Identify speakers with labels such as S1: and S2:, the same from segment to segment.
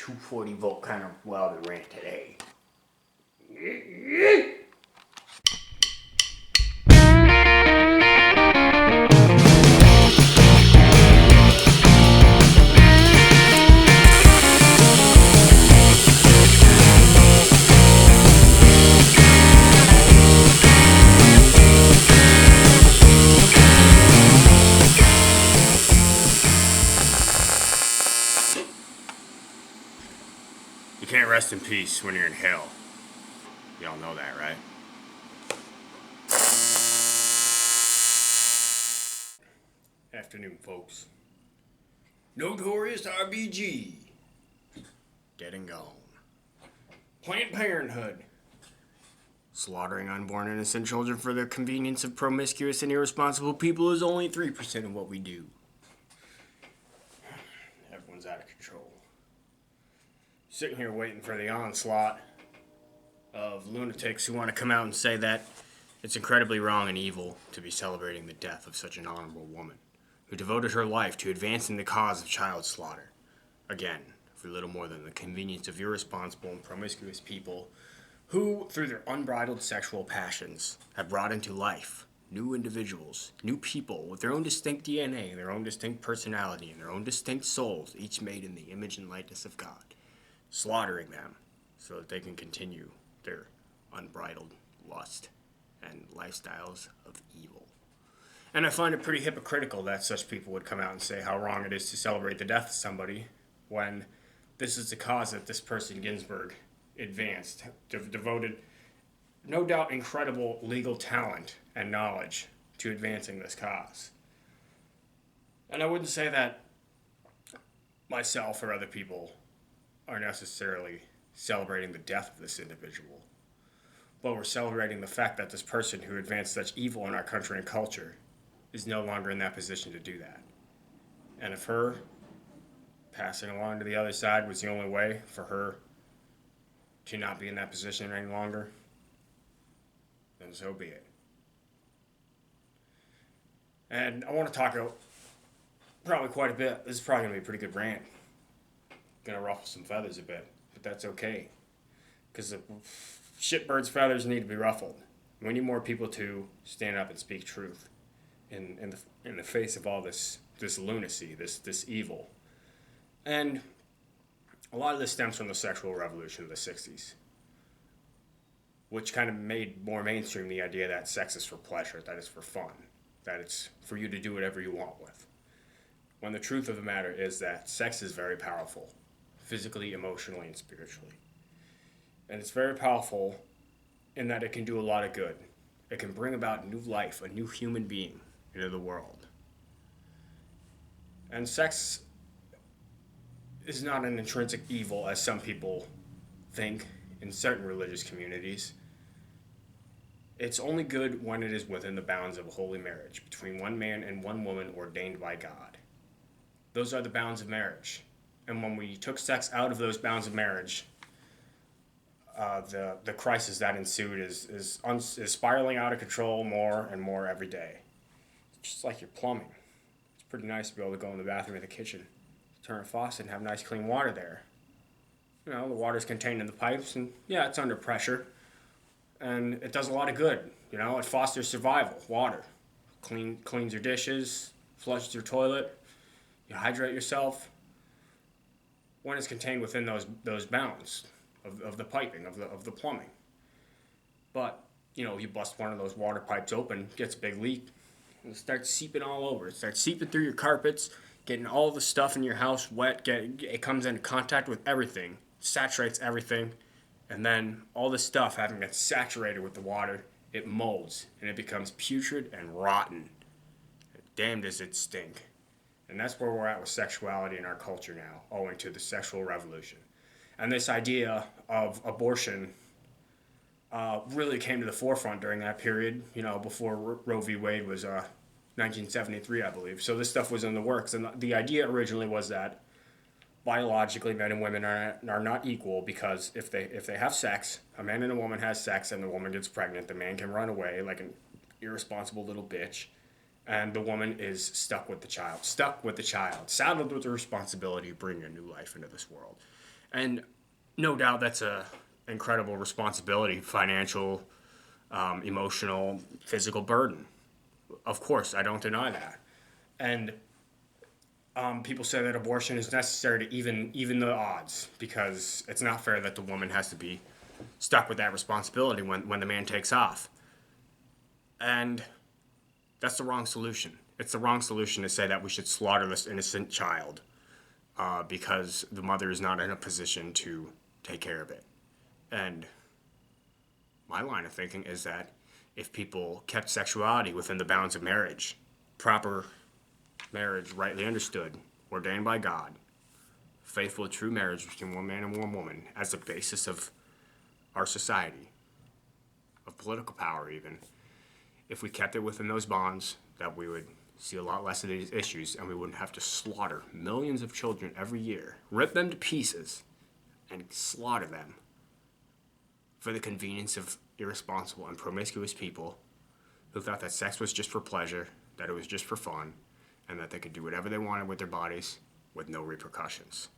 S1: 240 volt kind of Weld Rant today.
S2: You can't rest in peace when you're in hell. You all know that, right? Afternoon, folks. Notorious RBG. Dead and gone. Planned Parenthood. Slaughtering unborn innocent children for the convenience of promiscuous and irresponsible people is only 3% of what we do. Everyone's out of control. Sitting here waiting for the onslaught of lunatics who want to come out and say that it's incredibly wrong and evil to be celebrating the death of such an honorable woman who devoted her life to advancing the cause of child slaughter. Again, for little more than the convenience of irresponsible and promiscuous people who, through their unbridled sexual passions, have brought into life new individuals, new people with their own distinct DNA, their own distinct personality, and their own distinct souls, each made in the image and likeness of God, slaughtering them so that they can continue their unbridled lust and lifestyles of evil. And I find it pretty hypocritical that such people would come out and say how wrong it is to celebrate the death of somebody when this is the cause that this person, Ginsburg, advanced, devoted, no doubt, incredible legal talent and knowledge to advancing this cause. And I wouldn't say that myself or other people are necessarily celebrating the death of this individual, but we're celebrating the fact that this person who advanced such evil in our country and culture is no longer in that position to do that. And if her passing along to the other side was the only way for her to not be in that position any longer, then so be it. And I want to talk probably quite a bit. This is probably going to be a pretty good rant. Going to ruffle some feathers a bit, but that's okay. Because the shitbird's feathers need to be ruffled. We need more people to stand up and speak truth in the face of all this lunacy, this evil. And a lot of this stems from the sexual revolution of the 60s, which kind of made more mainstream the idea that sex is for pleasure, that it's for fun, that it's for you to do whatever you want with. When the truth of the matter is that sex is very powerful, physically, emotionally, and spiritually. And it's very powerful in that it can do a lot of good. It can bring about new life, a new human being into the world. And sex is not an intrinsic evil, as some people think in certain religious communities. It's only good when it is within the bounds of a holy marriage between one man and one woman ordained by God. Those are the bounds of marriage. And when we took sex out of those bounds of marriage, the crisis that ensued is spiraling out of control more and more every day. Just like your plumbing. It's pretty nice to be able to go in the bathroom or the kitchen, turn a faucet, and have nice clean water there. You know, the water's contained in the pipes, and yeah, it's under pressure, and it does a lot of good. You know, it fosters survival. Water cleans your dishes, flushes your toilet, you hydrate yourself. When it's contained within those bounds of the piping, of the plumbing. But, you know, you bust one of those water pipes open, gets a big leak, and it starts seeping all over. It starts seeping through your carpets, getting all the stuff in your house wet. It comes into contact with everything, saturates everything, and then all this stuff, having been saturated with the water, it molds, and it becomes putrid and rotten. Damn does it stink. And that's where we're at with sexuality in our culture now, owing to the sexual revolution. And this idea of abortion really came to the forefront during that period, you know, before Roe v. Wade was 1973, I believe. So this stuff was in the works. And the idea originally was that biologically men and women are not equal, because if they have sex, a man and a woman has sex and the woman gets pregnant, the man can run away like an irresponsible little bitch. And the woman is stuck with the child, saddled with the responsibility of bringing a new life into this world. And no doubt that's a incredible responsibility, financial, emotional, physical burden. Of course, I don't deny that. And people say that abortion is necessary to even the odds, because it's not fair that the woman has to be stuck with that responsibility when the man takes off. And that's the wrong solution. It's the wrong solution to say that we should slaughter this innocent child because the mother is not in a position to take care of it. And my line of thinking is that if people kept sexuality within the bounds of marriage, proper marriage, rightly understood, ordained by God, faithful, true marriage between one man and one woman as the basis of our society, of political power even, if we kept it within those bonds, that we would see a lot less of these issues, and we wouldn't have to slaughter millions of children every year, rip them to pieces, and slaughter them for the convenience of irresponsible and promiscuous people who thought that sex was just for pleasure, that it was just for fun, and that they could do whatever they wanted with their bodies with no repercussions.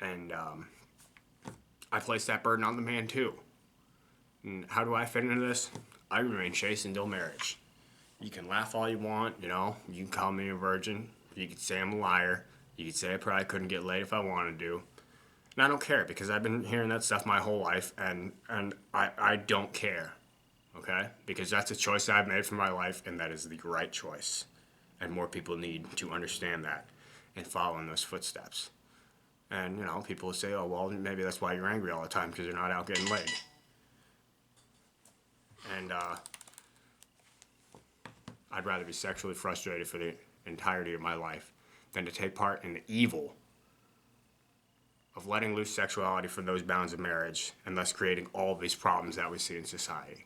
S2: And I place that burden on the man too. And how do I fit into this? I remain chaste until marriage. You can laugh all you want, you know. You can call me a virgin. You can say I'm a liar. You can say I probably couldn't get laid if I wanted to. And I don't care, because I've been hearing that stuff my whole life, and I don't care, okay? Because that's a choice I've made for my life, and that is the right choice. And more people need to understand that and follow in those footsteps. And, you know, people will say, oh, well, maybe that's why you're angry all the time, because you're not out getting laid. And I'd rather be sexually frustrated for the entirety of my life than to take part in the evil of letting loose sexuality from those bounds of marriage and thus creating all of these problems that we see in society.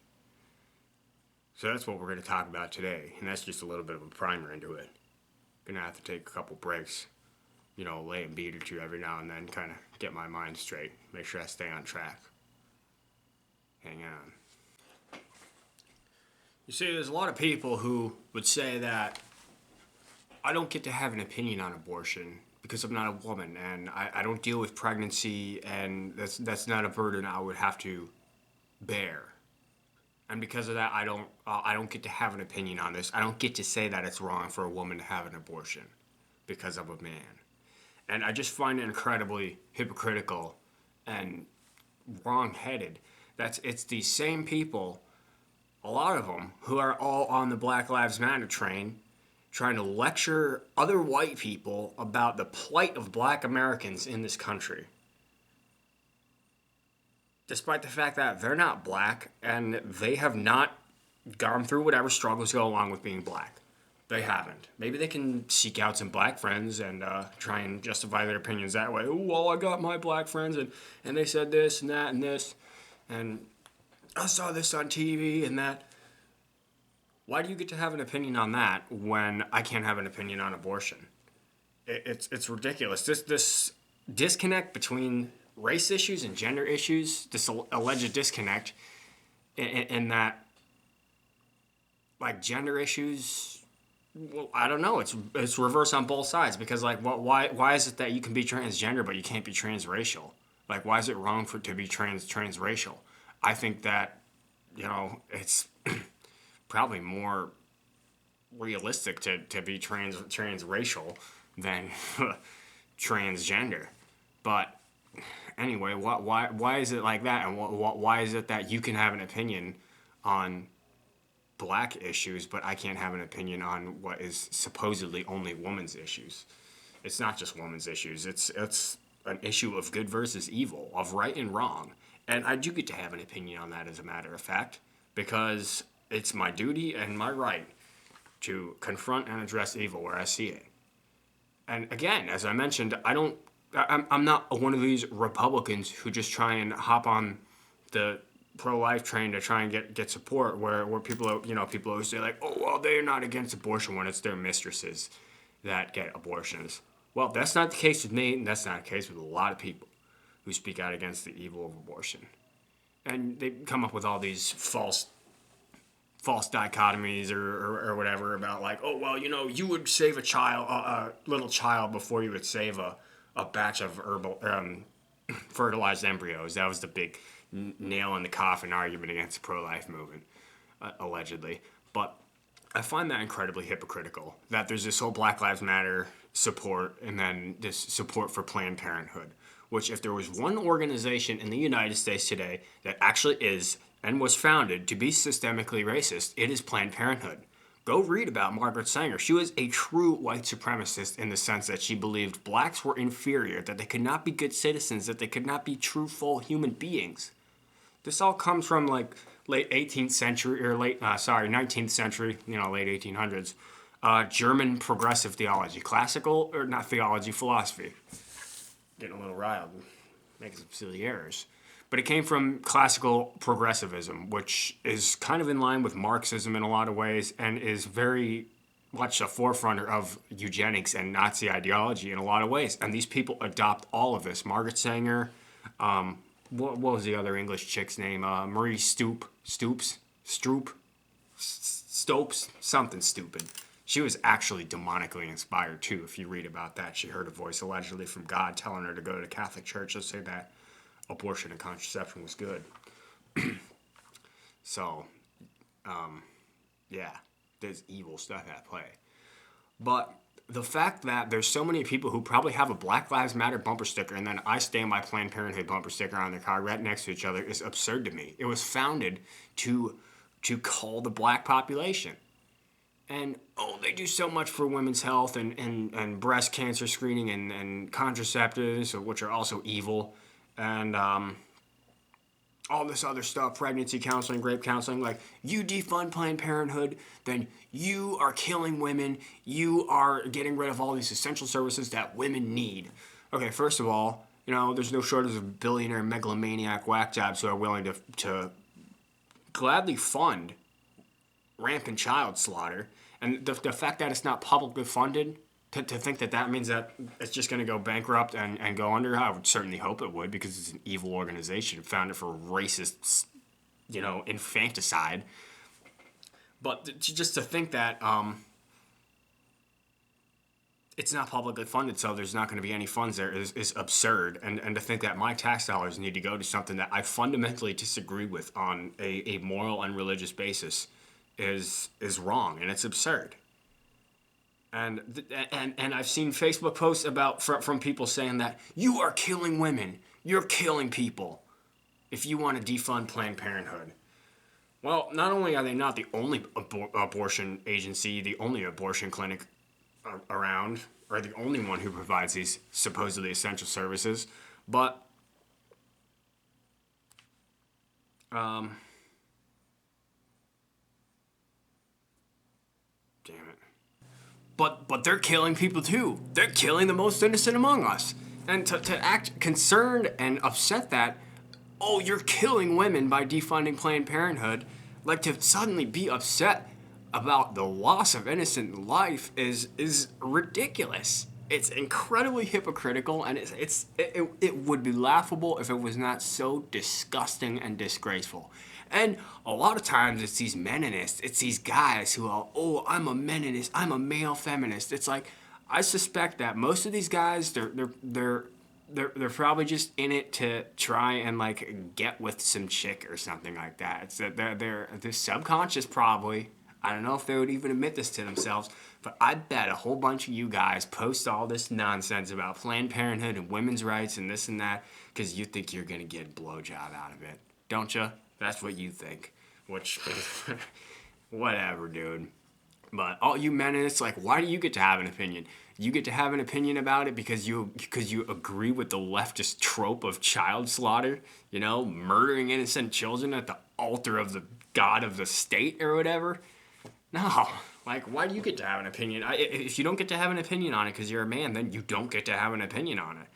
S2: So that's what we're going to talk about today, and that's just a little bit of a primer into it. Gonna have to take a couple breaks, you know, lay a beat or two every now and then, kind of get my mind straight, make sure I stay on track. Hang on. You see, there's a lot of people who would say that I don't get to have an opinion on abortion because I'm not a woman, and I don't deal with pregnancy, and that's not a burden I would have to bear. And because of that, I don't get to have an opinion on this. I don't get to say that it's wrong for a woman to have an abortion because I'm a man. And I just find it incredibly hypocritical and wrong-headed. It's these same people, a lot of them, who are all on the Black Lives Matter train, trying to lecture other white people about the plight of black Americans in this country. Despite the fact that they're not black and they have not gone through whatever struggles go along with being black. They haven't. Maybe they can seek out some black friends and try and justify their opinions that way. Oh, well, I got my black friends and they said this and that and this. And I saw this on TV and that. Why do you get to have an opinion on that when I can't have an opinion on abortion? It's ridiculous. This disconnect between race issues and gender issues, this alleged disconnect, in that, like, gender issues, well, I don't know. It's reverse on both sides, because, like, why is it that you can be transgender but you can't be transracial? Like, why is it wrong to be transracial? I think that, you know, it's probably more realistic to be transracial than transgender. But anyway, why is it like that? And why is it that you can have an opinion on black issues, but I can't have an opinion on what is supposedly only women's issues? It's not just women's issues. It's an issue of good versus evil, of right and wrong. And I do get to have an opinion on that, as a matter of fact, because it's my duty and my right to confront and address evil where I see it. And again, as I mentioned, I'm not one of these Republicans who just try and hop on the pro-life train to try and get support, where people are, people always say, like, oh, well, they're not against abortion when it's their mistresses that get abortions. Well, that's not the case with me, and that's not the case with a lot of people who speak out against the evil of abortion. And they come up with all these false dichotomies or whatever about, like, oh, well, you would save a little child before you would save a batch of fertilized embryos. That was the big nail in the coffin argument against the pro-life movement, allegedly. But I find that incredibly hypocritical, that there's this whole Black Lives Matter support and then this support for Planned Parenthood, which if there was one organization in the United States today that actually is and was founded to be systemically racist, it is Planned Parenthood. Go read about Margaret Sanger. She was a true white supremacist in the sense that she believed blacks were inferior, that they could not be good citizens, that they could not be true, full human beings. This all comes from like late 18th century or 19th century, late 1800s, German progressive theology, classical or not theology, philosophy. Getting a little riled, making some silly errors. But it came from classical progressivism, which is kind of in line with Marxism in a lot of ways and is very much a forefront of eugenics and Nazi ideology in a lot of ways. And these people adopt all of this. Margaret Sanger, what was the other English chick's name? Marie Stopes, something stupid. She was actually demonically inspired too. If you read about that, she heard a voice allegedly from God telling her to go to the Catholic Church to say that abortion and contraception was good. So, yeah, there's evil stuff at play. But the fact that there's so many people who probably have a Black Lives Matter bumper sticker and then I Stand by Planned Parenthood bumper sticker on their car right next to each other is absurd to me. It was founded to cull the black population. And, they do so much for women's health and breast cancer screening and contraceptives, which are also evil. And all this other stuff, pregnancy counseling, rape counseling. Like, you defund Planned Parenthood, then you are killing women. You are getting rid of all these essential services that women need. Okay, first of all, there's no shortage of billionaire megalomaniac whack jobs who are willing to gladly fund rampant child slaughter. And the fact that it's not publicly funded, to think that means that it's just going to go bankrupt and go under, I would certainly hope it would, because it's an evil organization founded for racist, infanticide. But just to think that it's not publicly funded, so there's not going to be any funds there is absurd. And to think that my tax dollars need to go to something that I fundamentally disagree with on a moral and religious basis is wrong, and it's absurd. And I've seen Facebook posts from people saying that you are killing women, you're killing people if you want to defund Planned Parenthood. Well, not only are they not the only abortion agency, the only abortion clinic around, or the only one who provides these supposedly essential services, but damn it. But they're killing people too. They're killing the most innocent among us. And to act concerned and upset that, you're killing women by defunding Planned Parenthood, like to suddenly be upset about the loss of innocent life is ridiculous. It's incredibly hypocritical, and it would be laughable if it was not so disgusting and disgraceful. And a lot of times it's these meninists, it's these guys who are, I'm a meninist, I'm a male feminist. It's like, I suspect that most of these guys, they're probably just in it to try and like get with some chick or something like that. It's that they're subconscious probably. I don't know if they would even admit this to themselves, but I bet a whole bunch of you guys post all this nonsense about Planned Parenthood and women's rights and this and that because you think you're going to get a blowjob out of it. Don't you? That's what you think. Which, whatever, dude. But all you men, it's like, why do you get to have an opinion? You get to have an opinion about it because you agree with the leftist trope of child slaughter, murdering innocent children at the altar of the god of the state or whatever. No, like, why do you get to have an opinion? If you don't get to have an opinion on it because you're a man, then you don't get to have an opinion on it.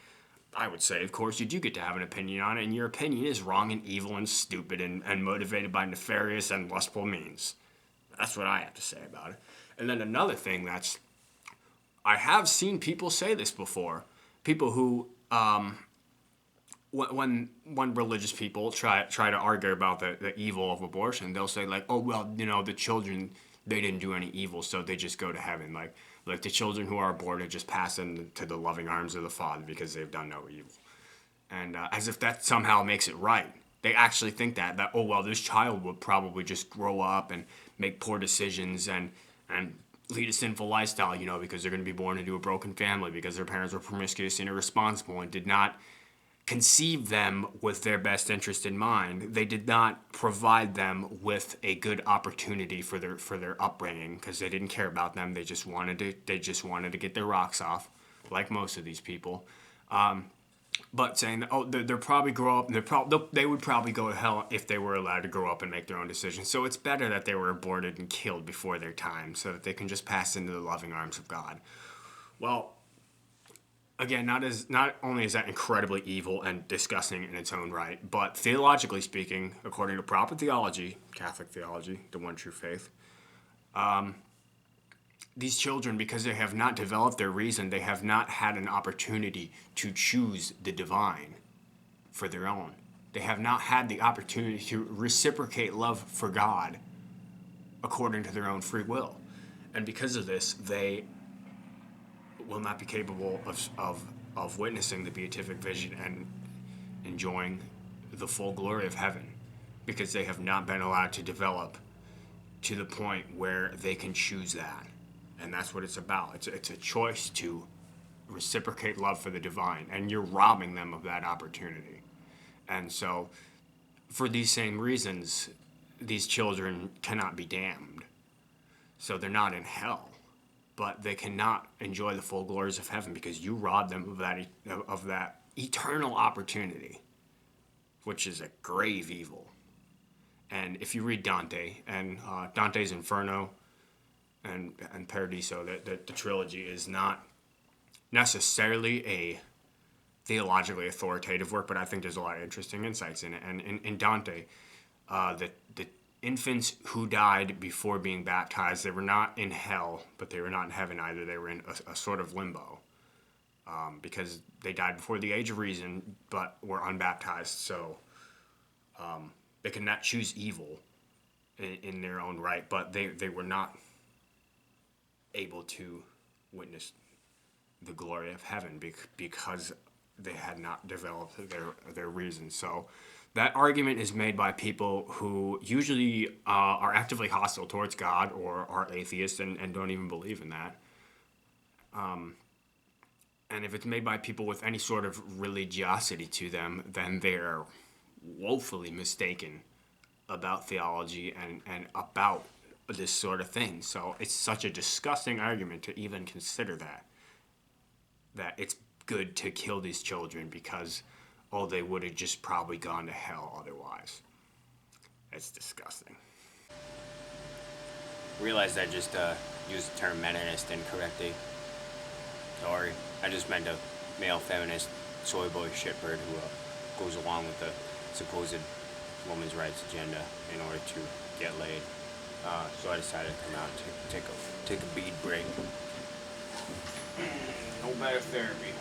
S2: I would say, of course, you do get to have an opinion on it, and your opinion is wrong and evil and stupid and motivated by nefarious and lustful means. That's what I have to say about it. And then another thing I have seen people say this before. People who, when religious people try to argue about the evil of abortion, they'll say like, the children, they didn't do any evil, so they just go to heaven. Like the children who are aborted just pass into the loving arms of the Father because they've done no evil. and as if that somehow makes it right. They actually think that oh well, this child will probably just grow up and make poor decisions and lead a sinful lifestyle, because they're going to be born into a broken family because their parents were promiscuous and irresponsible and did not conceive them with their best interest in mind. They did not provide them with a good opportunity for their upbringing because they didn't care about them. They just wanted to get their rocks off, like most of these people. But saying that, oh, they'll probably grow up, they would probably go to hell if they were allowed to grow up and make their own decisions. So it's better that they were aborted and killed before their time so that they can just pass into the loving arms of God. Well, again, not only is that incredibly evil and disgusting in its own right, but theologically speaking, according to proper theology, Catholic theology, the one true faith, these children, because they have not developed their reason, they have not had an opportunity to choose the divine for their own. They have not had the opportunity to reciprocate love for God according to their own free will. And because of this, they will not be capable of witnessing the beatific vision and enjoying the full glory of heaven, because they have not been allowed to develop to the point where they can choose that. And that's what it's about. It's a choice to reciprocate love for the divine, and you're robbing them of that opportunity. And so, for these same reasons, these children cannot be damned. So they're not in hell, but they cannot enjoy the full glories of heaven because you robbed them of that eternal opportunity, which is a grave evil. And if you read Dante and Dante's Inferno and Paradiso, the trilogy is not necessarily a theologically authoritative work, but I think there's a lot of interesting insights in it. And in Dante, the infants who died before being baptized, they were not in hell, but they were not in heaven either. They were in a sort of limbo because they died before the age of reason, but were unbaptized. So they cannot choose evil in their own right, but they were not able to witness the glory of heaven because they had not developed their reason. So that argument is made by people who usually are actively hostile towards God or are atheists and don't even believe in that. And if it's made by people with any sort of religiosity to them, then they're woefully mistaken about theology and about this sort of thing. So it's such a disgusting argument to even consider that it's good to kill these children because, oh, they would have just probably gone to hell otherwise. It's disgusting. Realized I just used the term Meninist incorrectly. Sorry. I just meant a male feminist soy boy shitbird who goes along with the supposed women's rights agenda in order to get laid. So I decided to come out and take a bead break. No better therapy.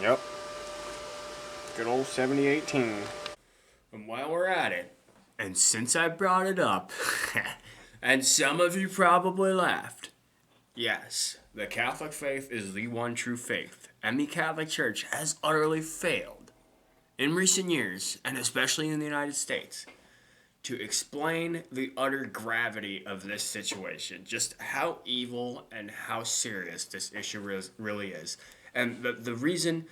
S2: Yep. Good old 7018. And while we're at it, and since I brought it up, and some of you probably laughed, yes, the Catholic faith is the one true faith, and the Catholic Church has utterly failed in recent years, and especially in the United States, to explain the utter gravity of this situation, just how evil and how serious this issue really is. And the reason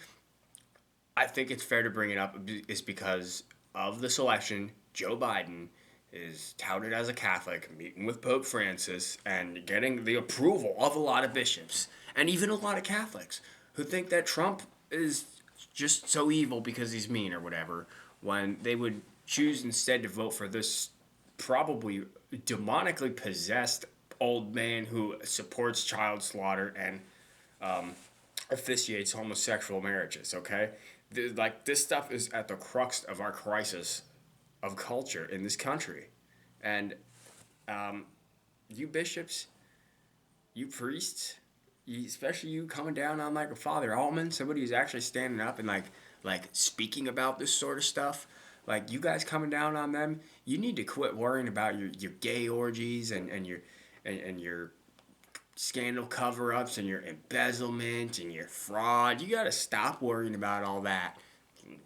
S2: I think it's fair to bring it up is because of the selection Joe Biden is touted as a Catholic, meeting with Pope Francis, and getting the approval of a lot of bishops, and even a lot of Catholics, who think that Trump is just so evil because he's mean or whatever, when they would choose instead to vote for this probably demonically possessed old man who supports child slaughter and officiates homosexual marriages, okay? Like, this stuff is at the crux of our crisis of culture in this country. And you bishops, you priests, especially you coming down on like a Father Altman, somebody who's actually standing up and like speaking about this sort of stuff, like you guys coming down on them, you need to quit worrying about your gay orgies and your scandal cover-ups and your embezzlement and your fraud. You got to stop worrying about all that.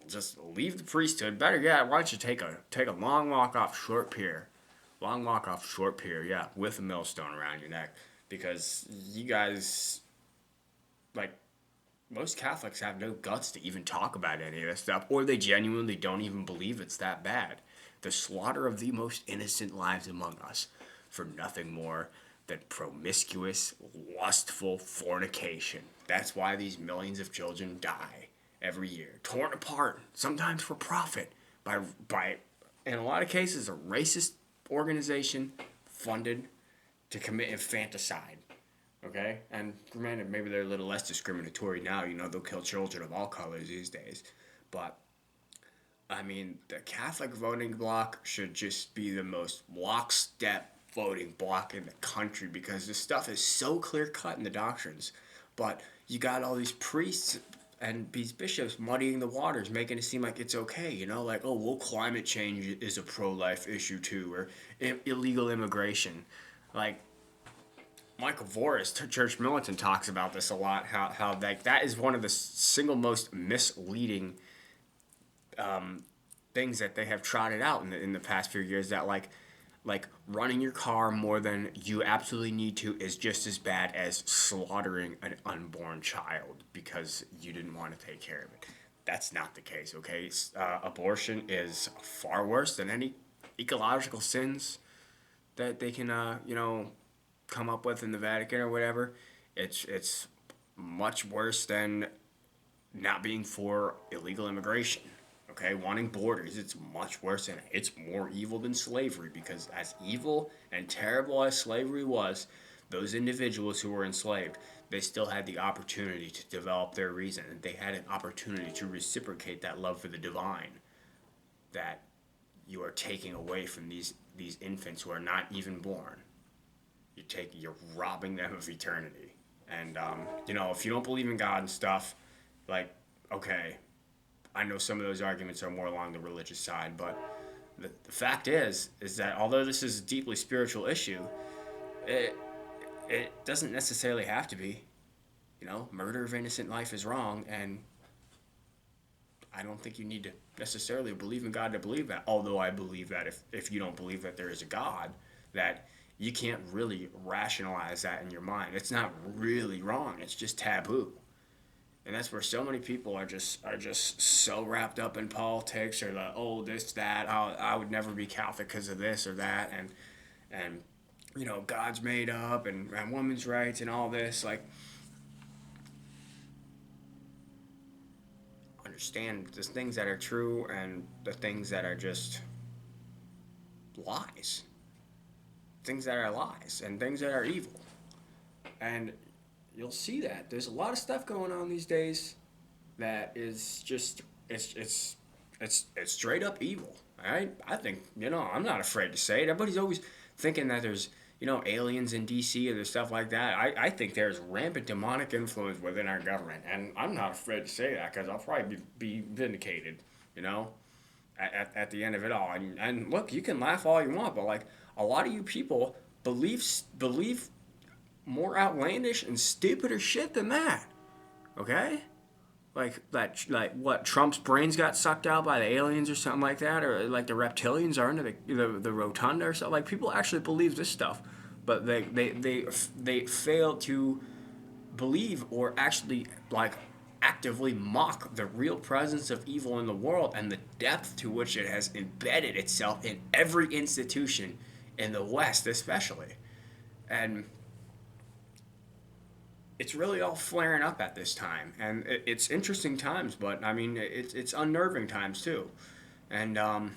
S2: Just leave the priesthood. Better yet, why don't you take a long walk off Short Pier. Long walk off Short Pier, yeah, with a millstone around your neck. Because you guys, like, most Catholics have no guts to even talk about any of this stuff, or they genuinely don't even believe it's that bad. The slaughter of the most innocent lives among us for nothing more than promiscuous, lustful fornication. That's why these millions of children die every year, torn apart, sometimes for profit, by in a lot of cases, a racist organization funded to commit infanticide. Okay? And granted, maybe they're a little less discriminatory now. You know, they'll kill children of all colors these days. But, I mean, the Catholic voting bloc should just be the most lockstep voting bloc in the country, because this stuff is so clear-cut in the doctrines. But you got all these priests and these bishops muddying the waters, making it seem like it's okay, you know? Like, oh, well, climate change is a pro-life issue too, or illegal immigration. Like, Michael Voris, Church Militant, talks about this a lot, how like, that is one of the single most misleading things that they have trotted out in the past few years, that like running your car more than you absolutely need to is just as bad as slaughtering an unborn child because you didn't want to take care of it. That's not the case, okay? Abortion is far worse than any ecological sins that they can, come up with in the Vatican or whatever. It's much worse than not being for illegal immigration. Okay, wanting borders, it's much worse, and it's more evil than slavery, because as evil and terrible as slavery was, those individuals who were enslaved, they still had the opportunity to develop their reason, and they had an opportunity to reciprocate that love for the divine that you are taking away from these infants who are not even born. You're robbing them of eternity. And if you don't believe in God and stuff, like, okay, I know some of those arguments are more along the religious side, but the fact is that although this is a deeply spiritual issue, it doesn't necessarily have to be. You know, murder of innocent life is wrong, and I don't think you need to necessarily believe in God to believe that. Although I believe that if you don't believe that there is a God, that you can't really rationalize that in your mind. It's not really wrong. It's just taboo. And that's where so many people are just so wrapped up in politics, or this, that, I would never be Catholic because of this or that, and God's made up, and women's rights and all this. Like, understand there's things that are true and the things that are just lies. Things that are lies and things that are evil. And you'll see that there's a lot of stuff going on these days that is just it's straight up evil. All right, I think I'm not afraid to say it. Everybody's always thinking that there's aliens in DC or there's stuff like that. I think there's rampant demonic influence within our government, and I'm not afraid to say that because I'll probably be vindicated. At the end of it all. And look, you can laugh all you want, but like a lot of you people believe more outlandish and stupider shit than that. Okay? Like what, Trump's brains got sucked out by the aliens or something like that, or like the reptilians are under the rotunda or something. Like, people actually believe this stuff, but they fail to believe or actually like actively mock the real presence of evil in the world and the depth to which it has embedded itself in every institution in the West, especially. And it's really all flaring up at this time, and it's interesting times, but I mean, it's unnerving times too. And damn,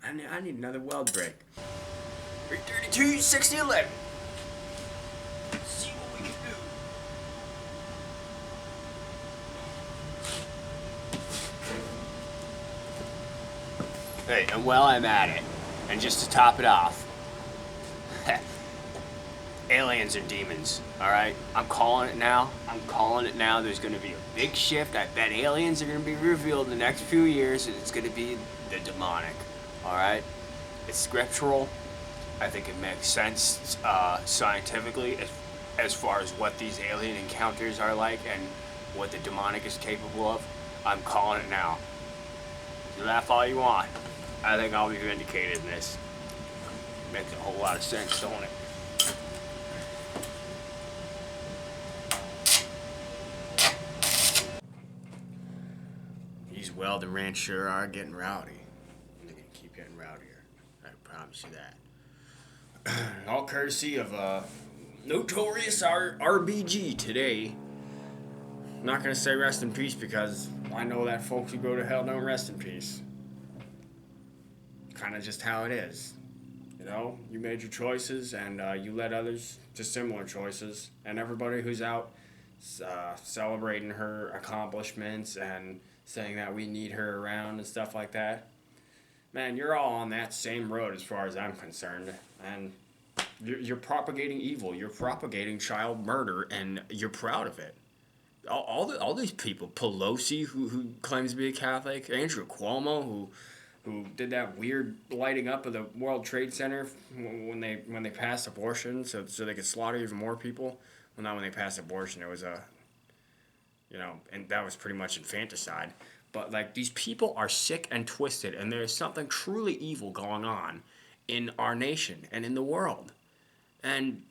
S2: I need another weld break. 332, 60, 11. See what we can do. Hey, and while I'm at it, and just to top it off, aliens are demons, alright? I'm calling it now. There's going to be a big shift. I bet aliens are going to be revealed in the next few years, and it's going to be the demonic, alright? It's scriptural. I think it makes sense scientifically as far as what these alien encounters are like and what the demonic is capable of. I'm calling it now. You laugh all you want. I think I'll be vindicated in this. Makes a whole lot of sense, don't it? These Weld and Rant sure are getting rowdy. And they're gonna keep getting rowdier. I promise you that. All courtesy of notorious RBG today. I'm not gonna say rest in peace because I know that folks who go to hell don't rest in peace. Kind of just how it is. You know, you made your choices and you led others to similar choices. And everybody who's out celebrating her accomplishments and saying that we need her around and stuff like that. Man, you're all on that same road as far as I'm concerned. And you're propagating evil. You're propagating child murder, and you're proud of it. All these people, Pelosi, who claims to be a Catholic, Andrew Cuomo, who did that weird lighting up of the World Trade Center when they passed abortion, so they could slaughter even more people. Well, not when they passed abortion. It was and that was pretty much infanticide. But like, these people are sick and twisted, and there's something truly evil going on in our nation and in the world. And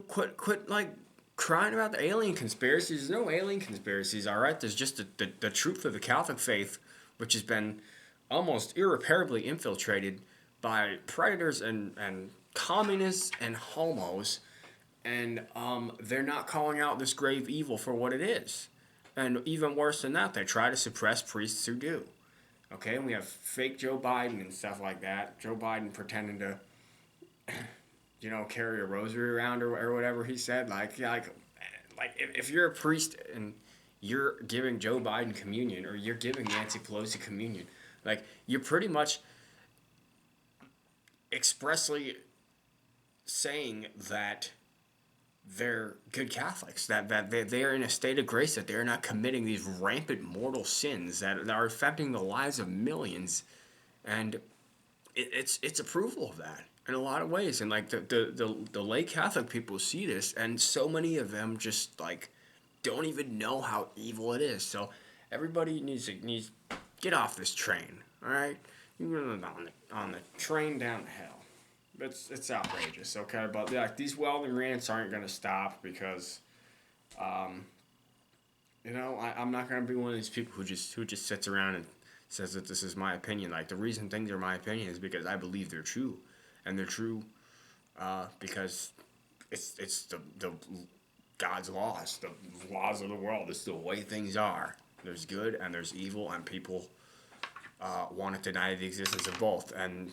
S2: quit like crying about the alien conspiracies. There's no alien conspiracies, all right? There's just the truth of the Catholic faith, which has been almost irreparably infiltrated by predators and communists and homos, and they're not calling out this grave evil for what it is. And even worse than that, they try to suppress priests who do. Okay, and we have fake Joe Biden and stuff like that. Joe Biden pretending to, carry a rosary around or whatever he said. Like if you're a priest and you're giving Joe Biden communion, or you're giving Nancy Pelosi communion, like, you're pretty much expressly saying that they're good Catholics, that they are in a state of grace, that they're not committing these rampant mortal sins that are affecting the lives of millions. And it's approval of that in a lot of ways. And like the lay Catholic people see this, and so many of them just like don't even know how evil it is. So everybody needs to get off this train, all right? You're on the train down to hell. It's outrageous, okay? But like, these Weld and Rants aren't gonna stop because, I'm not gonna be one of these people who just sits around and says that this is my opinion. Like, the reason things are my opinion is because I believe they're true, and they're true because it's the God's laws, the laws of the world. It's the way things are. There's good and there's evil, and people want to deny the existence of both. And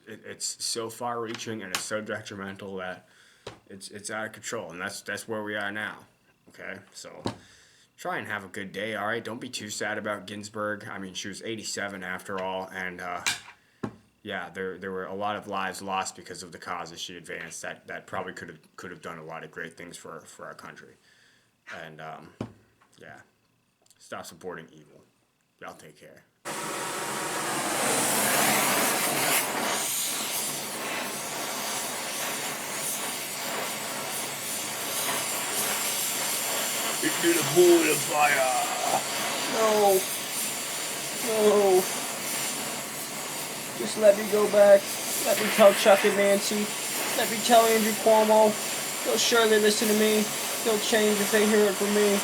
S2: it's so far-reaching and it's so detrimental that it's out of control. And that's where we are now. Okay, so try and have a good day. All right, don't be too sad about Ginsburg. I mean, she was 87 after all, and yeah, there were a lot of lives lost because of the causes she advanced that probably could have done a lot of great things for our country. And yeah, stop supporting evil. Y'all take care. Into the pool of fire. No. Just let me go back. Let me tell Chuck and Nancy. Let me tell Andrew Cuomo. They'll surely listen to me. They'll change if they hear it from me.